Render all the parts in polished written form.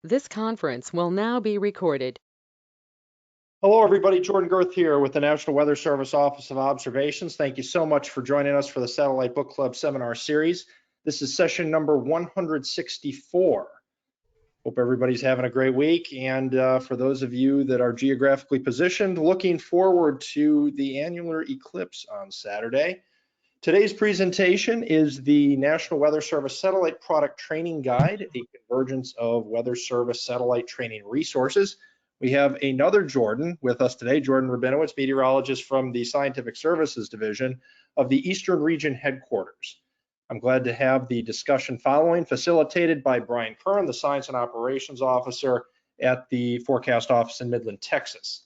This conference will now be recorded. Hello, everybody. Jordan Girth here with the National Weather Service Office of Observations. Thank you so much for joining us for the Satellite Book Club seminar series. This is session number 164. Hope everybody's having a great week. And for those of you that are geographically positioned, looking forward to the annular eclipse on Saturday. Today's presentation is the National Weather Service Satellite Product Training Guide, a convergence of Weather Service satellite training resources. We have another Jordan with us today, Jordan Rabinowitz, meteorologist from the Scientific Services Division of the Eastern Region Headquarters. I'm glad to have the discussion following, facilitated by Brian Curran, the Science and Operations Officer at the Forecast Office in Midland, Texas.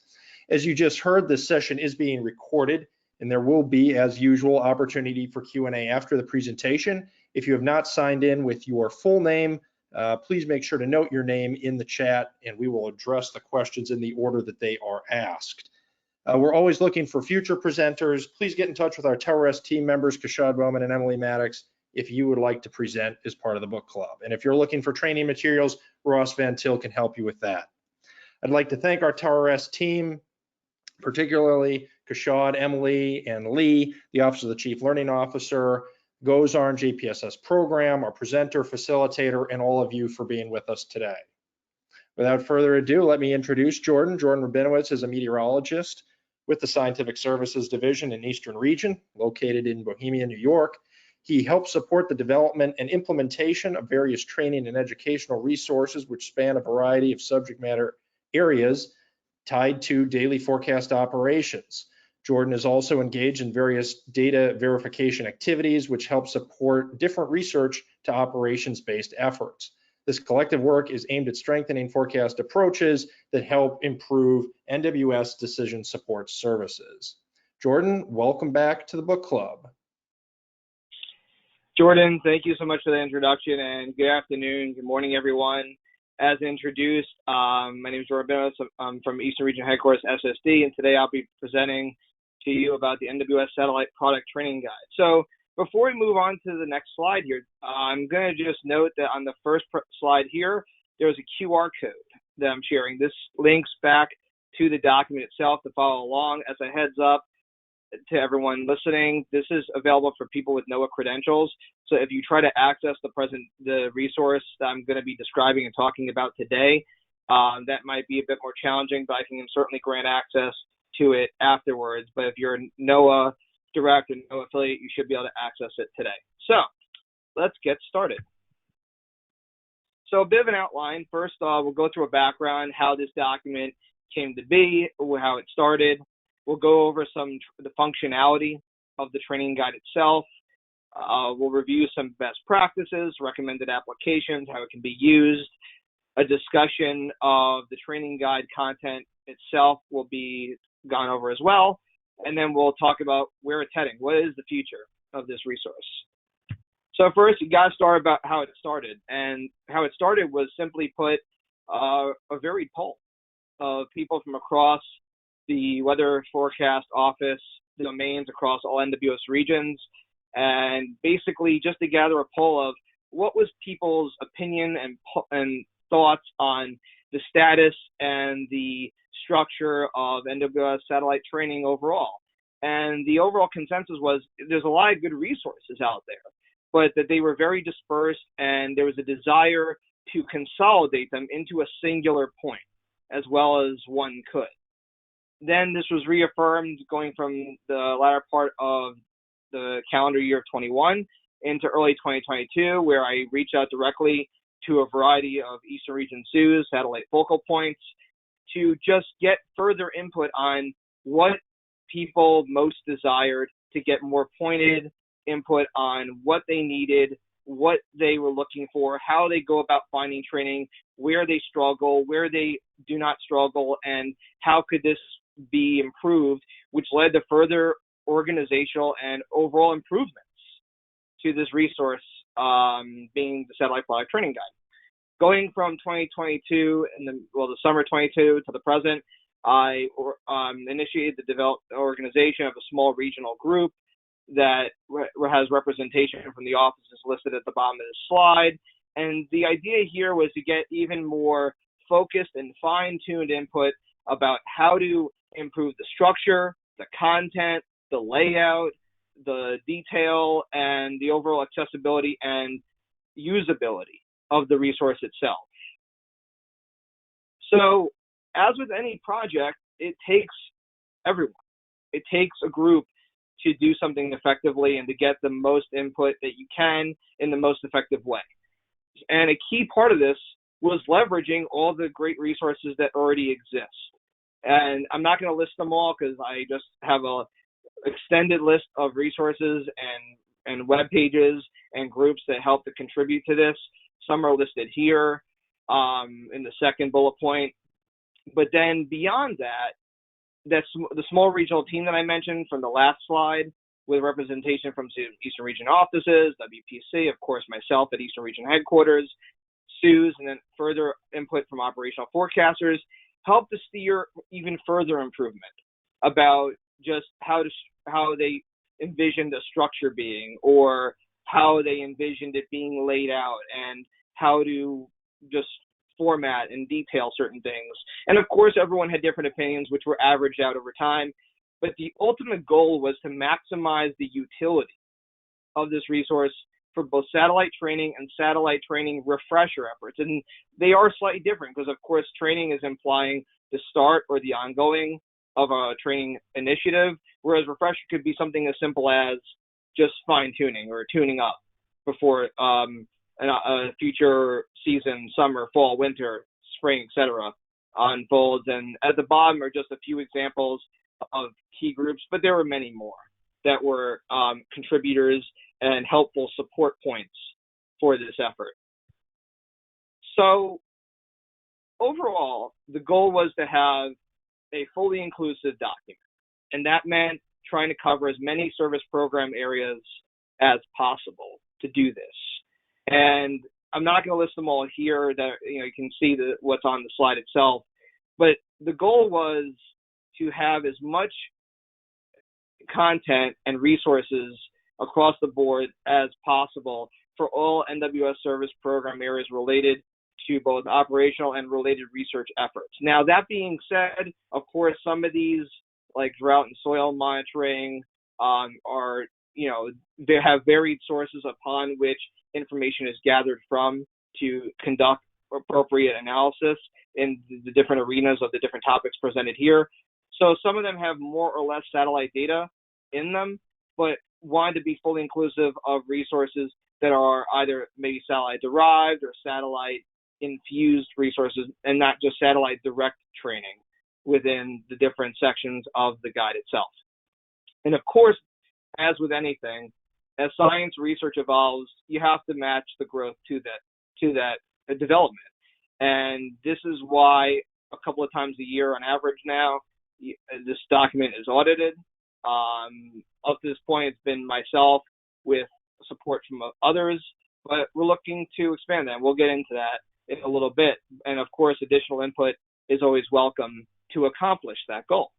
As you just heard, this session is being recorded, and there will be, as usual, opportunity for Q&A after the presentation. If you have not signed in with your full name, please make sure to note your name in the chat, and we will address the questions in the order that they are asked. We're always looking for future presenters. Please get in touch with our TowerS team members, Kashad Bowman and Emily Maddox, if you would like to present as part of the book club. And if you're looking for training materials, Ross Van Til can help you with that. I'd like to thank our TowerS team, particularly Kashad, Emily, and Lee, the Office of the Chief Learning Officer, GOZARN JPSS program, our presenter, facilitator, and all of you for being with us today. Without further ado, let me introduce Jordan. Jordan Rabinowitz is a meteorologist with the Scientific Services Division in Eastern Region, located in Bohemia, New York. He helps support the development and implementation of various training and educational resources which span a variety of subject matter areas tied to daily forecast operations. Jordan is also engaged in various data verification activities, which help support different research to operations-based efforts. This collective work is aimed at strengthening forecast approaches that help improve NWS Decision Support Services. Jordan, welcome back to the book club. Jordan, thank you so much for the introduction, and good afternoon, good morning, everyone. As introduced, my name is Jordan Rabinowitz. I'm from Eastern Region Headquarters, SSD, and today I'll be presenting to you about the NWS Satellite Product Training Guide. So before we move on to the next slide here, I'm going to just note that on the first slide here, there's a QR code that I'm sharing. This links back to the document itself to follow along. As a heads up to everyone listening, this is available for people with NOAA credentials. So if you try to access the resource that I'm going to be describing and talking about today, that might be a bit more challenging, but I can certainly grant access to it afterwards. But if you're a NOAA direct and NOAA affiliate, you should be able to access it today. So let's get started. So a bit of an outline. First, we'll go through a background, how this document came to be, how it started. We'll go over the functionality of the training guide itself. We'll review some best practices, recommended applications, how it can be used. A discussion of the training guide content itself will be gone over as well. And then we'll talk about where it's heading. What is the future of this resource? So first, you got to start about how it started. And how it started was simply put a varied poll of people from across the Weather Forecast Office domains across all NWS regions, and basically just to gather a poll of what was people's opinion and thoughts on the status and the structure of NWS satellite training overall. And the overall consensus was there's a lot of good resources out there, but that they were very dispersed, and there was a desire to consolidate them into a singular point as well as one could. Then this was reaffirmed going from the latter part of the calendar year of 21 into early 2022, where I reached out directly to a variety of Eastern Region SUs, satellite focal points, to just get further input on what people most desired, to get more pointed input on what they needed, what they were looking for, how they go about finding training, where they struggle, where they do not struggle, and how could this be improved, which led to further organizational and overall improvements to this resource, being the Satellite Product Training Guide. Going from 2022 the summer 22 to the present, I initiated the organization of a small regional group that has representation from the offices listed at the bottom of this slide, And the idea here was to get even more focused and fine-tuned input about how to improve the structure, the content, the layout, the detail, and the overall accessibility and usability of the resource itself. So, as with any project, it takes everyone. It takes a group to do something effectively and to get the most input that you can in the most effective way. And a key part of this was leveraging all the great resources that already exist. And I'm not going to list them all because I just have a extended list of resources and web pages and groups that help to contribute to this. Some are listed here in the second bullet point. But then beyond that, that's the small regional team that I mentioned from the last slide, with representation from Eastern Region offices, WPC, of course, myself at Eastern Region headquarters, SUS, and then further input from operational forecasters, help to steer even further improvement about just how they envisioned the structure being, or how they envisioned it being laid out, and how to just format and detail certain things. And of course, everyone had different opinions, which were averaged out over time. But the ultimate goal was to maximize the utility of this resource for both satellite training and satellite training refresher efforts. And they are slightly different because, of course, training is implying the start or the ongoing of a training initiative, whereas refresher could be something as simple as just fine-tuning or tuning up before a future season, summer, fall, winter, spring, etc., unfolds. And at the bottom are just a few examples of key groups, but there were many more that were contributors and helpful support points for this effort. So overall, the goal was to have a fully inclusive document, and that meant trying to cover as many service program areas as possible to do this. And I'm not going to list them all here. That you can see what's on the slide itself, but the goal was to have as much content and resources across the board as possible for all NWS service program areas related to both operational and related research efforts. Now, that being said, of course, some of these, like drought and soil monitoring, are, they have varied sources upon which information is gathered from to conduct appropriate analysis in the different arenas of the different topics presented here. So some of them have more or less satellite data in them, but wanted to be fully inclusive of resources that are either maybe satellite derived or satellite infused resources, and not just satellite direct training within the different sections of the guide itself. And of course, as with anything, as science research evolves, you have to match the growth to that development. And this is why a couple of times a year on average now, this document is audited. Up to this point, it's been myself with support from others, but we're looking to expand that. We'll get into that in a little bit. And of course, additional input is always welcome to accomplish that goal.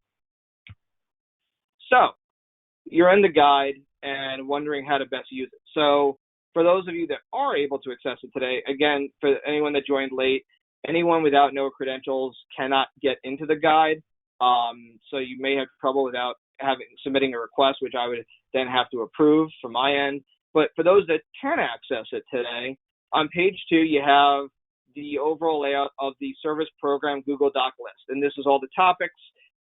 So you're in the guide and wondering how to best use it. So for those of you that are able to access it today, again, for anyone that joined late, anyone without no credentials cannot get into the guide. So you may have trouble without submitting a request, which I would then have to approve from my end. But for those that can access it today, on page 2, you have the overall layout of the service program Google Doc list. And this is all the topics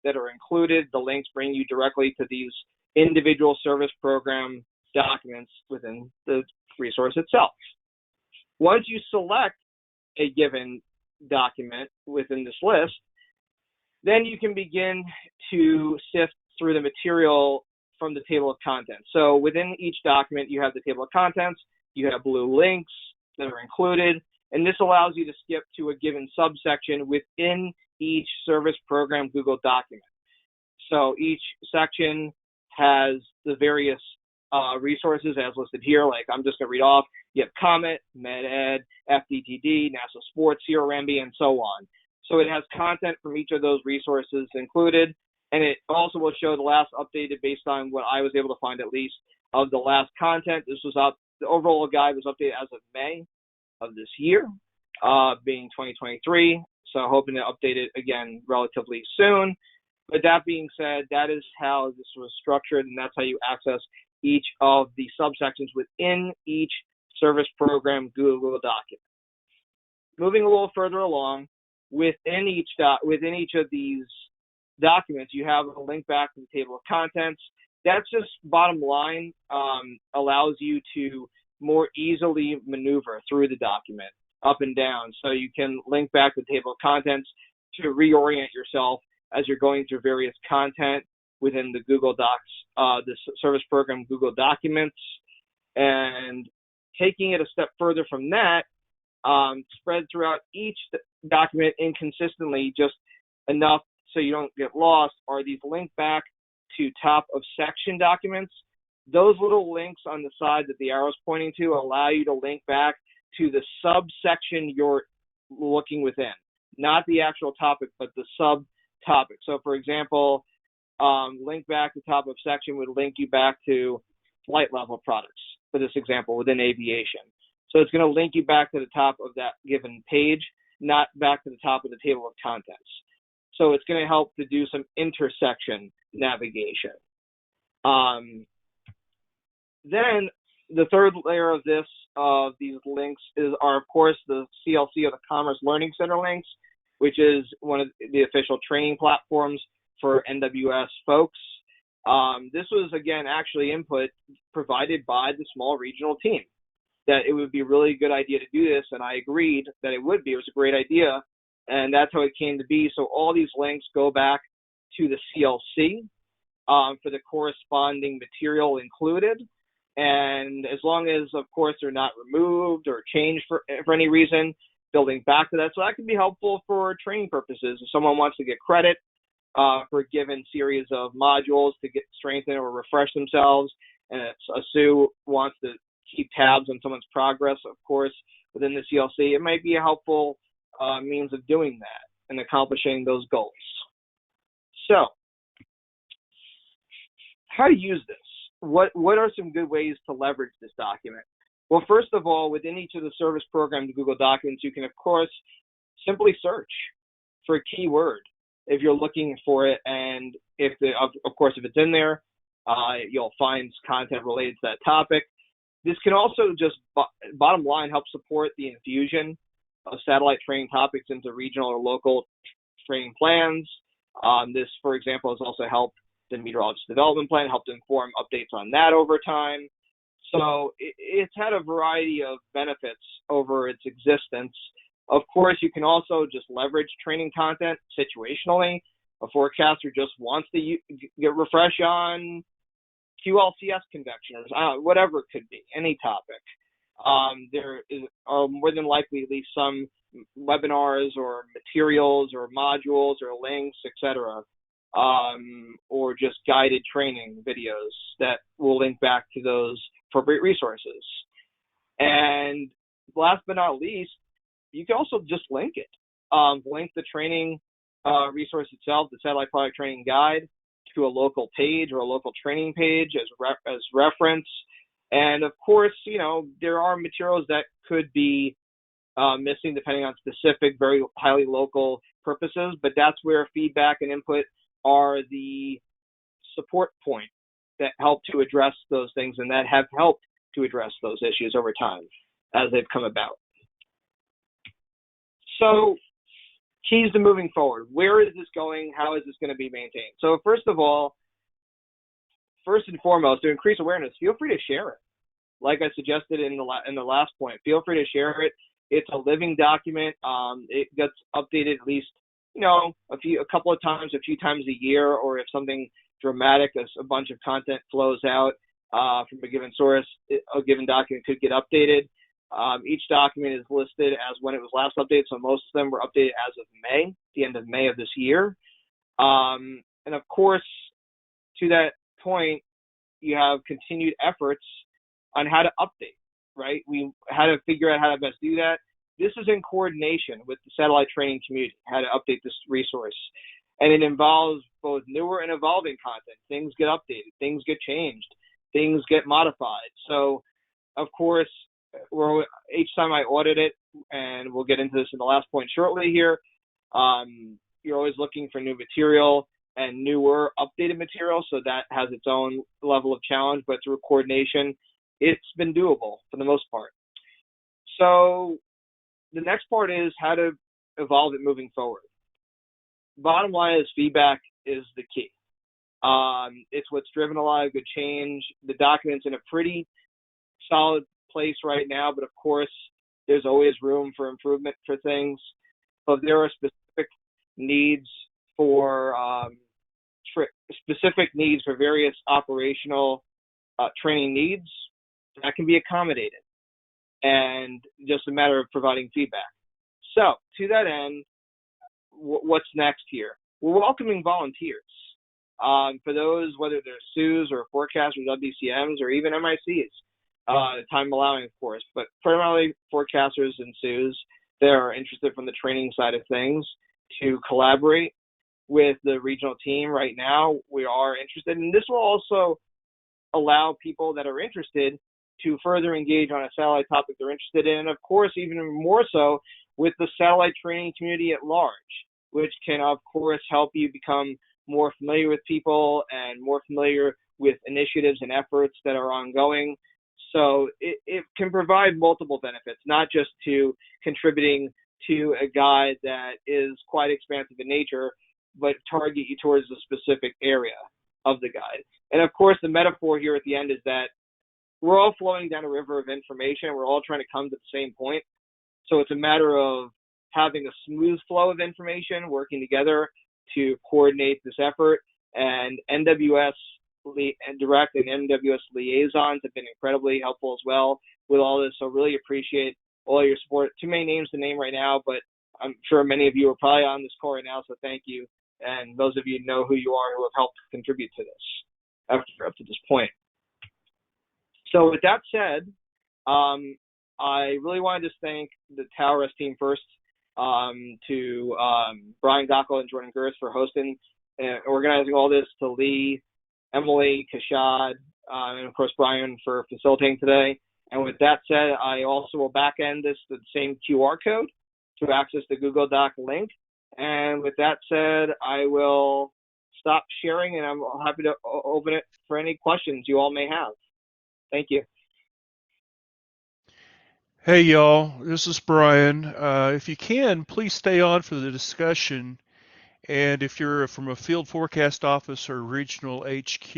that are included. The links bring you directly to these individual service program documents within the resource itself. Once you select a given document within this list, then you can begin to sift through the material from the table of contents. So within each document, you have the table of contents, you have blue links that are included, and this allows you to skip to a given subsection within each service program Google document. So each section has the various resources as listed here. Like I'm just going to read off. You have Comet, MedEd, FDTD, NASA Sports, CRMB, and so on. So it has content from each of those resources included, and it also will show the last updated based on what I was able to find at least of the last content. This was up. The overall guide was updated as of May. of this year, being 2023. So hoping to update it again relatively soon. But that being said, that is how this was structured, and that's how you access each of the subsections within each service program Google document. Moving a little further along, within each of these documents, you have a link back to the table of contents. That's just bottom line, allows you to more easily maneuver through the document up and down. So you can link back to the table of contents to reorient yourself as you're going through various content within the Google Docs, the service program Google Documents. And taking it a step further from that, spread throughout each document inconsistently, just enough so you don't get lost, are these link back to top of section documents. Those little links on the side that the arrow's pointing to allow you to link back to the subsection you're looking within, not the actual topic, but the subtopic. So, for example, link back to top of section would link you back to flight level products, for this example, within aviation. So it's going to link you back to the top of that given page, not back to the top of the table of contents. So it's going to help to do some intersection navigation. Then the third layer of these links are, of course, the CLC, or the Commerce Learning Center links, which is one of the official training platforms for NWS folks. This was, again, actually input provided by the small regional team, that it would be a really good idea to do this, and I agreed that it would be. It was a great idea, and that's how it came to be. So all these links go back to the CLC for the corresponding material included. And as long as, of course, they're not removed or changed for any reason, building back to that. So that can be helpful for training purposes. If someone wants to get credit for a given series of modules to get strengthened or refresh themselves, and a Sue wants to keep tabs on someone's progress, of course, within the CLC, it might be a helpful means of doing that and accomplishing those goals. So, how to use this? What are some good ways to leverage this document? Well, first of all, within each of the service programs Google Documents, you can, of course, simply search for a keyword if you're looking for it, and if it's in there, you'll find content related to that topic. This can also just, bottom line, help support the infusion of satellite training topics into regional or local training plans. This, for example, has also helped the meteorologist development plan, helped inform updates on that over time. So it's had a variety of benefits over its existence. Of course, you can also just leverage training content situationally. A forecaster just wants to get refresh on QLCS convection, or whatever it could be, any topic. There are more than likely at least some webinars or materials or modules or links, etc., or just guided training videos that will link back to those appropriate resources. And last but not least, you can also just link it. Link the training resource itself, the Satellite Product Training Guide, to a local page or a local training page as reference. And of course, there are materials that could be missing depending on specific, very highly local purposes, but that's where feedback and input are the support point that help to address those things and that have helped to address those issues over time as they've come about. So, keys to moving forward. Where is this going? How is this going to be maintained? So first of all, first and foremost, to increase awareness, feel free to share it. Like I suggested in the last point, feel free to share it. It's a living document. It gets updated at least, a couple of times, a few times a year, or if something dramatic, a bunch of content flows out from a given source, a given document could get updated. Each document is listed as when it was last updated, so most of them were updated as of May, the end of May of this year. And of course, to that point, you have continued efforts on how to update, right? We had to figure out how to best do that. This is in coordination with the satellite training community, how to update this resource. And it involves both newer and evolving content. Things get updated, things get changed, things get modified. So, of course, each time I audit it, and we'll get into this in the last point shortly here, you're always looking for new material and newer, updated material, so that has its own level of challenge, but through coordination, it's been doable for the most part. So the next part is how to evolve it moving forward. Bottom line is feedback is the key. It's what's driven a lot of good change. The document's in a pretty solid place right now, but of course, there's always room for improvement for things. But there are specific needs for various operational training needs that can be accommodated, and just a matter of providing feedback. So, to that end, what's next here? We're welcoming volunteers. For those, whether they're SUs or forecasters, WCMs, or even MICs, time allowing, of course, but primarily forecasters and SUs that are interested from the training side of things to collaborate with the regional team. Right now, we are interested, and this will also allow people that are interested to further engage on a satellite topic they're interested in, and of course, even more so with the satellite training community at large, which can, of course, help you become more familiar with people and more familiar with initiatives and efforts that are ongoing. So it can provide multiple benefits, not just to contributing to a guide that is quite expansive in nature, but target you towards a specific area of the guide. And of course, the metaphor here at the end is that we're all flowing down a river of information. We're all trying to come to the same point. So it's a matter of having a smooth flow of information, working together to coordinate this effort. And NWS Direct and NWS Liaisons have been incredibly helpful as well with all this. So really appreciate all your support. Too many names to name right now, but I'm sure many of you are probably on this call right now, so thank you. And those of you know who you are who have helped contribute to this effort up to this point. So with that said, I really wanted to thank the TowerS team first, to Brian Gockel and Jordan Gerth for hosting and organizing all this, to Lee, Emily, Kashad, and of course Brian for facilitating today. And with that said, I also will back end this to the same QR code to access the Google Doc link. And with that said, I will stop sharing, and I'm happy to open it for any questions you all may have. Thank you. Hey y'all, this is Brian. If you can, please stay on for the discussion. And if you're from a field forecast office or regional HQ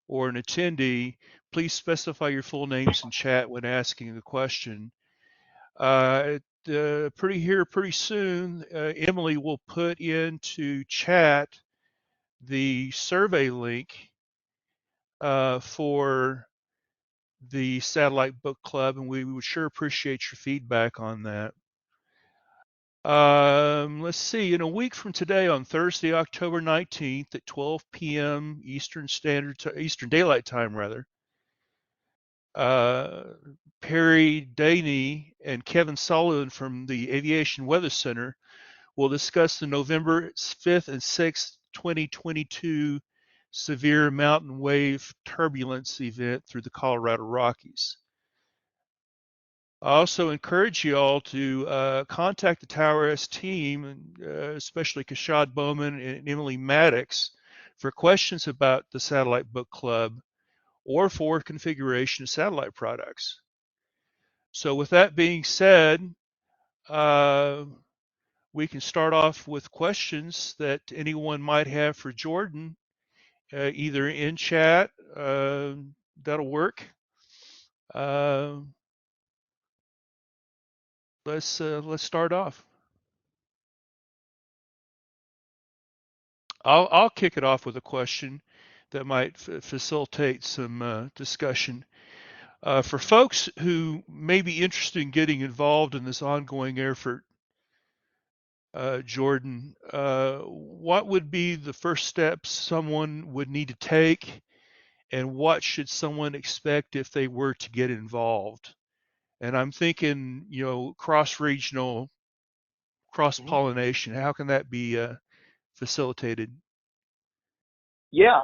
or an attendee, please specify your full names in chat when asking the question. Pretty soon, Emily will put into chat the survey link for the Satellite Book Club, and we would sure appreciate your feedback on that. Let's see, in a week from today, on Thursday, October 19th at 12 p.m. Eastern Daylight Time, rather, Perry Daney and Kevin Sullivan from the Aviation Weather Center will discuss the November 5th and 6th, 2022 severe mountain wave turbulence event through the Colorado Rockies. I also encourage you all to contact the TowerS team, especially Kashad Bowman and Emily Maddox, for questions about the Satellite Book Club or for configuration of satellite products. So with that being said, we can start off with questions that anyone might have for Jordan, either in chat, that'll work. Let's start off. I'll kick it off with a question that might facilitate some discussion. For folks who may be interested in getting involved in this ongoing effort, Jordan, what would be the first steps someone would need to take, and what should someone expect if they were to get involved? And I'm thinking, cross-regional, cross-pollination. How can that be facilitated? Yeah.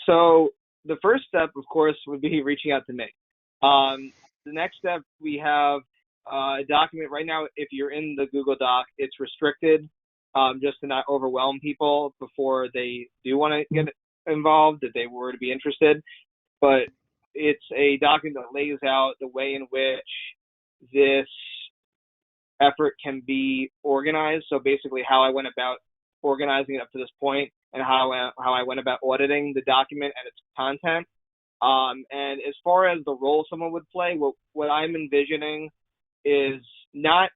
So the first step, of course, would be reaching out to me. the next step, we have a document right now. If you're in the Google Doc, it's restricted just to not overwhelm people before they do want to get involved, if they were to be interested. But it's a document that lays out the way in which this effort can be organized. So basically how I went about organizing it up to this point, and how I went about auditing the document and its content. And as far as the role someone would play, what I'm envisioning is not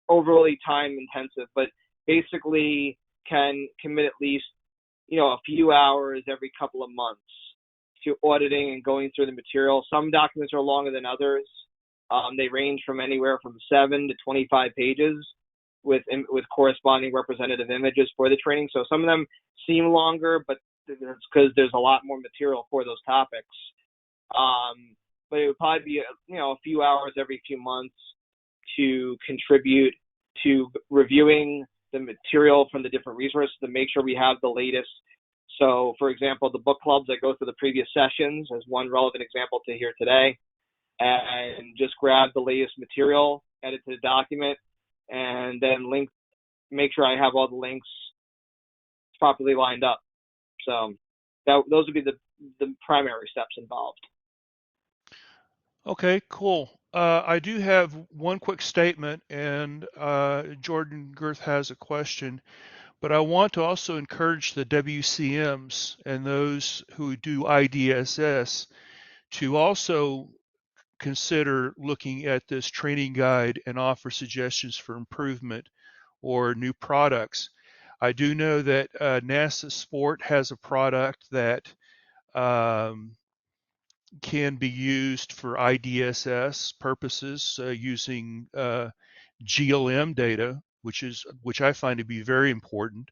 overly time intensive, but basically can commit at least, a few hours every couple of months to auditing and going through the material. Some documents are longer than others. They range from anywhere from 7 to 25 pages with corresponding representative images for the training. So some of them seem longer, but it's because there's a lot more material for those topics. But it would probably be a few hours every few months to contribute to reviewing the material from the different resources to make sure we have the latest. So, for example, the book clubs that go through the previous sessions as one relevant example to here today, and just grab the latest material, add it to the document, and then make sure I have all the links properly lined up. So those would be the primary steps involved. Okay, cool. I do have one quick statement, and Jordan Girth has a question, but I want to also encourage the WCMs and those who do IDSS to also consider looking at this training guide and offer suggestions for improvement or new products. I do know that NASA Sport has a product that can be used for IDSS purposes using GLM data, which I find to be very important.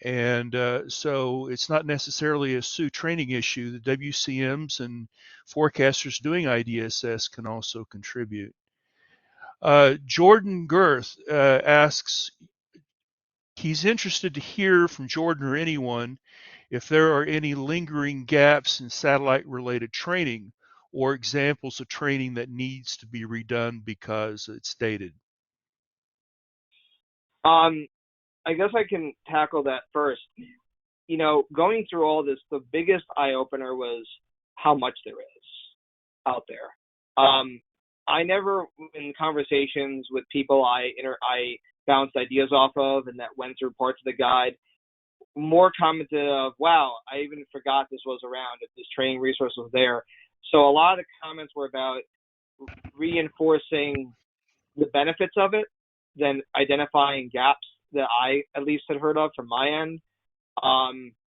And so it's not necessarily a SU training issue. The WCMs and forecasters doing IDSS can also contribute. Jordan Girth asks, he's interested to hear from Jordan or anyone if there are any lingering gaps in satellite-related training or examples of training that needs to be redone because it's dated. I guess I can tackle that first. Going through all this, the biggest eye-opener was how much there is out there. I never, in conversations with people I bounced ideas off of and that went through parts of the guide, more commented of, wow, I even forgot this was around, if this training resource was there. So a lot of the comments were about reinforcing the benefits of it than identifying gaps that I at least had heard of from my end.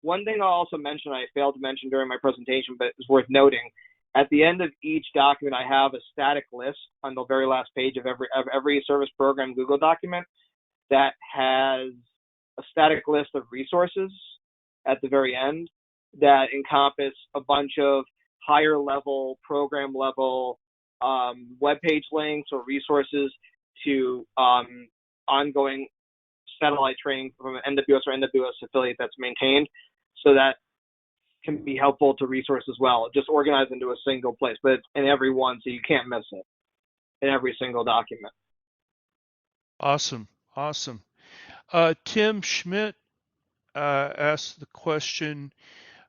One thing I'll also mention, I failed to mention during my presentation, but it's worth noting, at the end of each document, I have a static list on the very last page of every service program Google document that has a static list of resources at the very end that encompass a bunch of higher level, program level web page links or resources to ongoing satellite training from an NWS or NWS affiliate that's maintained. So that can be helpful to resource as well. Just organized into a single place, but it's in every one, so you can't miss it in every single document. Awesome. Tim Schmidt asked the question,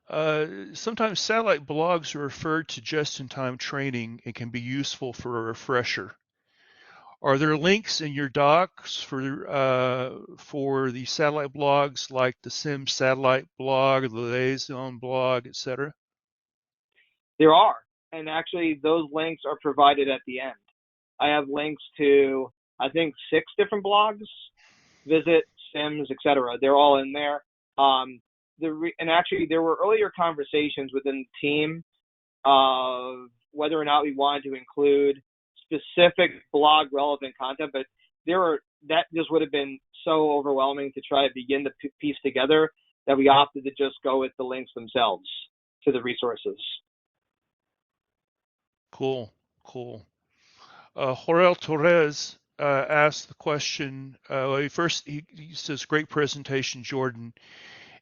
sometimes satellite blogs are referred to just-in-time training and can be useful for a refresher. Are there links in your docs for the satellite blogs like the SIM satellite blog, the liaison blog, etc.? There are, and actually those links are provided at the end. I have links to, I think, 6 different blogs, Visit, Sims, etc. They're all in there. And actually, there were earlier conversations within the team of whether or not we wanted to include specific blog relevant content, but that just would have been so overwhelming to try to begin to piece together that we opted to just go with the links themselves to the resources. Cool. Jorel Torres asked the question, he says, great presentation, Jordan.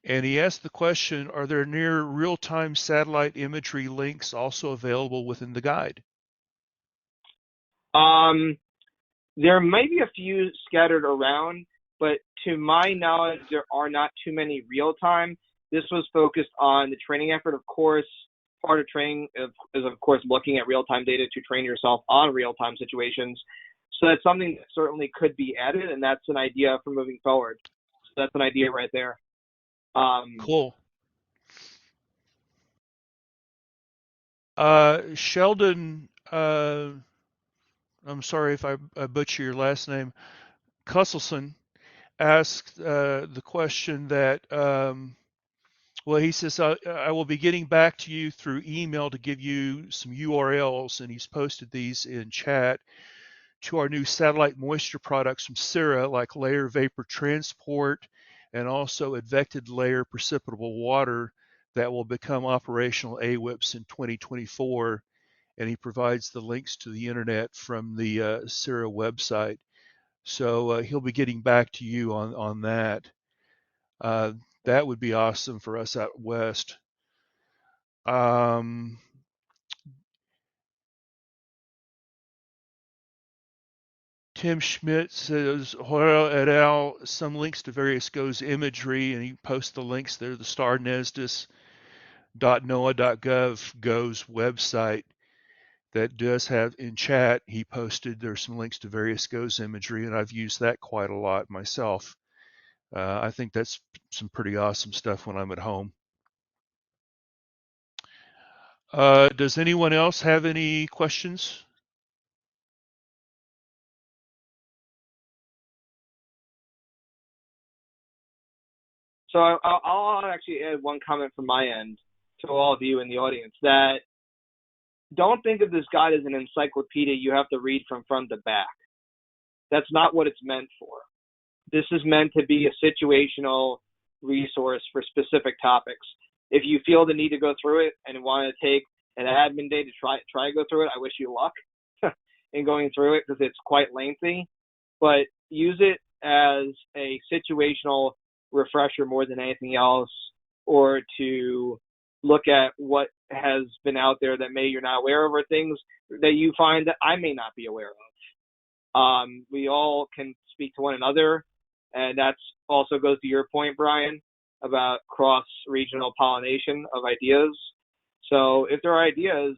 And he asked the question, are there near real-time satellite imagery links also available within the guide? There may be a few scattered around, but to my knowledge, there are not too many real-time. This was focused on the training effort, of course. Part of training is, of course, looking at real-time data to train yourself on real-time situations. So that's something that certainly could be added, and that's an idea for moving forward. So that's an idea right there. Cool. Sheldon, I'm sorry if I butcher your last name, Cusselson asked the question that, well, he says, I will be getting back to you through email to give you some URLs, and he's posted these in chat, to our new satellite moisture products from CIRA, like layer vapor transport and also advected layer precipitable water that will become operational AWIPS in 2024. And he provides the links to the internet from the CIRA website. So he'll be getting back to you on that. That would be awesome for us out west. Tim Schmidt says, Hoyle et al., some links to various GOES imagery, and he posts the links there, the starnesdis.noaa.gov GOES website that does have in chat. He posted there's some links to various GOES imagery, and I've used that quite a lot myself. I think that's some pretty awesome stuff when I'm at home. Does anyone else have any questions? So I'll actually add one comment from my end to all of you in the audience, that don't think of this guide as an encyclopedia you have to read from front to back. That's not what it's meant for. This is meant to be a situational resource for specific topics. If you feel the need to go through it and want to take an admin day to try to go through it, I wish you luck in going through it, because it's quite lengthy. But use it as a situational refresher more than anything else, or to look at what has been out there that you're not aware of, or things that you find that I may not be aware of. We all can speak to one another, and that's also goes to your point, Brian, about cross-regional pollination of ideas. So if there are ideas,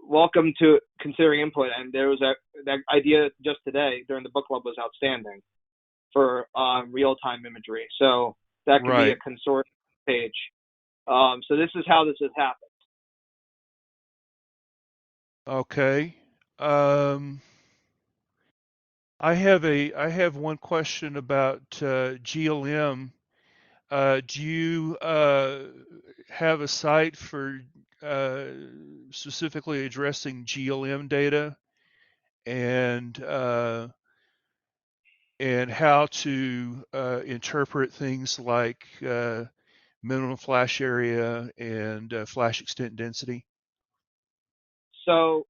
welcome to considering input. And there was that idea just today during the book club was outstanding for real-time imagery. So that could be a consortium page. So this is how this has happened. Okay. I have one question about GLM. Do you have a site for specifically addressing GLM data and how to interpret things like minimum flash area and flash extent density? So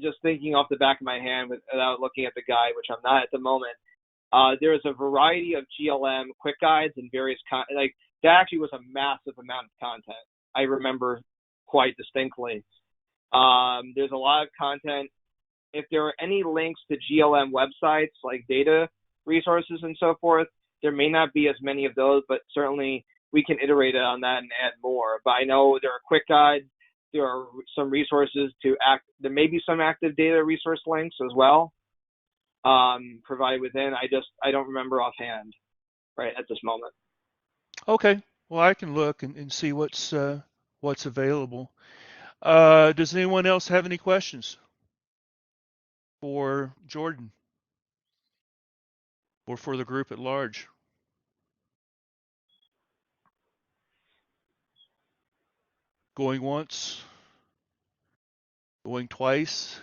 just thinking off the back of my hand without looking at the guide, which I'm not at the moment, there's a variety of GLM quick guides and various like that actually was a massive amount of content. I remember quite distinctly. There's a lot of content. If there are any links to GLM websites like data resources and so forth, there may not be as many of those, but certainly we can iterate on that and add more. But I know there are quick guides. There are some resources there may be some active data resource links as well, provided within. I don't remember offhand right at this moment. Okay. Well, I can look and see what's available. Does anyone else have any questions for Jordan or for the group at large? Going once? Going twice?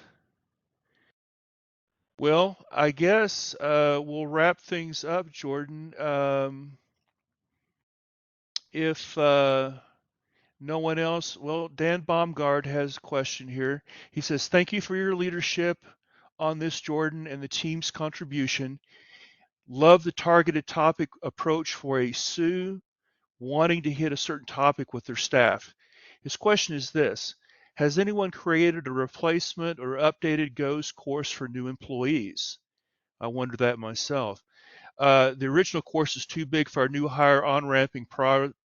Well, I guess we'll wrap things up, Jordan. If no one else, well, Dan Baumgard has a question here. He says, thank you for your leadership on this, Jordan, and the team's contribution. Love the targeted topic approach for a SUE wanting to hit a certain topic with their staff. His question is this: Has anyone created a replacement or updated GOES course for new employees? I wonder that myself. The original course is too big for our new hire on-ramping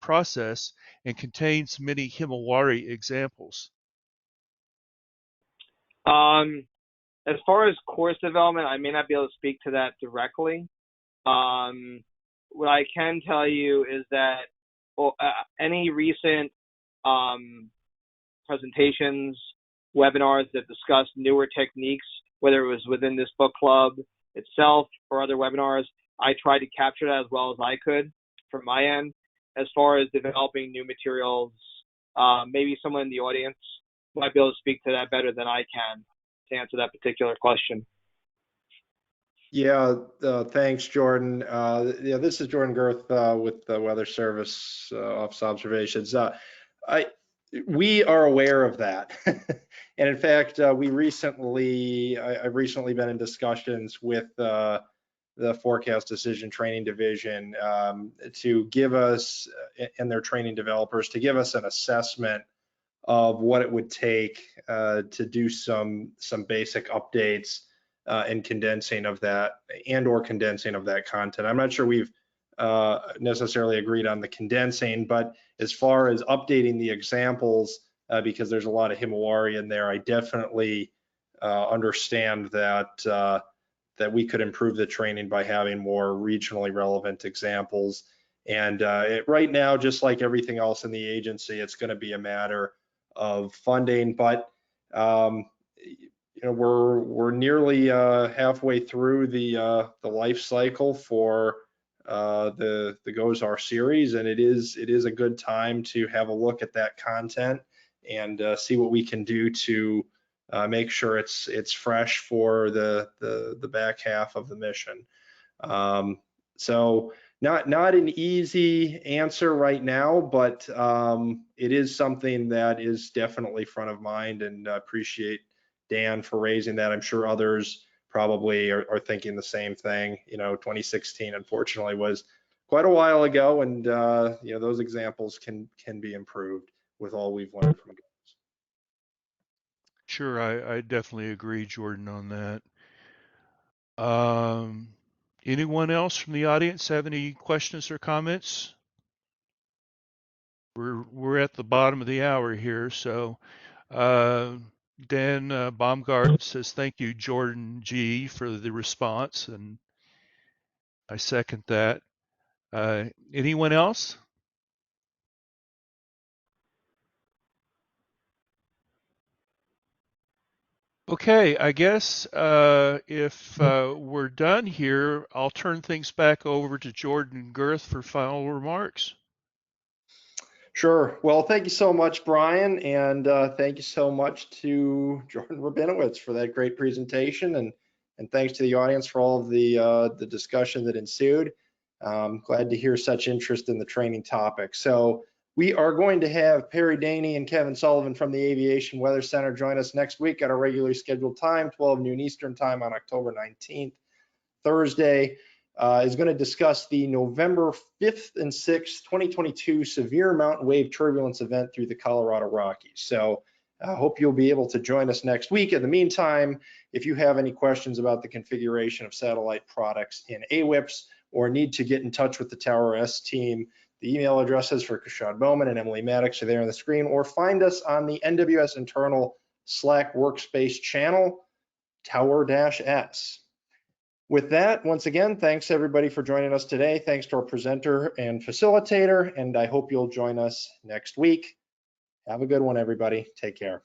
process and contains many Himawari examples. As far as course development, I may not be able to speak to that directly. What I can tell you is that any recent presentations, webinars that discuss newer techniques, whether it was within this book club itself or other webinars, I tried to capture that as well as I could from my end. As far as developing new materials, maybe someone in the audience might be able to speak to that better than I can to answer that particular question. Yeah, thanks, Jordan. Yeah, this is Jordan Girth with the Weather Service Office Observations. We are aware of that, and in fact, I've recently been in discussions with the Forecast Decision Training Division to give us and their training developers to give us an assessment of what it would take to do some basic updates and condensing of that condensing of that content. I'm not sure we've necessarily agreed on the condensing, but as far as updating the examples, because there's a lot of Himawari in there, I definitely understand that that we could improve the training by having more regionally relevant examples. And right now, just like everything else in the agency, it's going to be a matter of funding, but you know, we're nearly halfway through the life cycle for the GOES-R series, and it is a good time to have a look at that content and see what we can do to make sure it's fresh for the back half of the mission. So not an easy answer right now, but it is something that is definitely front of mind, and appreciate Dan for raising that. I'm sure others probably are thinking the same thing. You know, 2016 unfortunately was quite a while ago, and you know, those examples can be improved with all we've learned from GOES. Sure, I definitely agree, Jordan, on that. Anyone else from the audience have any questions or comments? We're at the bottom of the hour here, so Dan Baumgart says thank you, Jordan G, for the response, and I second that. Anyone else? Okay, I guess if we're done here, I'll turn things back over to Jordan Girth for final remarks. Sure. Well, thank you so much, Brian, and thank you so much to Jordan Rabinowitz for that great presentation, and thanks to the audience for all of the discussion that ensued. Glad to hear such interest in the training topic. So we are going to have Perry Daney and Kevin Sullivan from the Aviation Weather Center join us next week at our regularly scheduled time, 12 noon Eastern time on October 19th, Thursday. Is going to discuss the November 5th and 6th, 2022 severe mountain wave turbulence event through the Colorado Rockies. So I hope you'll be able to join us next week. In the meantime, if you have any questions about the configuration of satellite products in AWIPS or need to get in touch with the Tower S team, the email addresses for Kashad Bowman and Emily Maddox are there on the screen, or find us on the NWS internal Slack workspace channel, Tower-S. With that, once again, thanks everybody for joining us today. Thanks to our presenter and facilitator, and I hope you'll join us next week. Have a good one, everybody. Take care.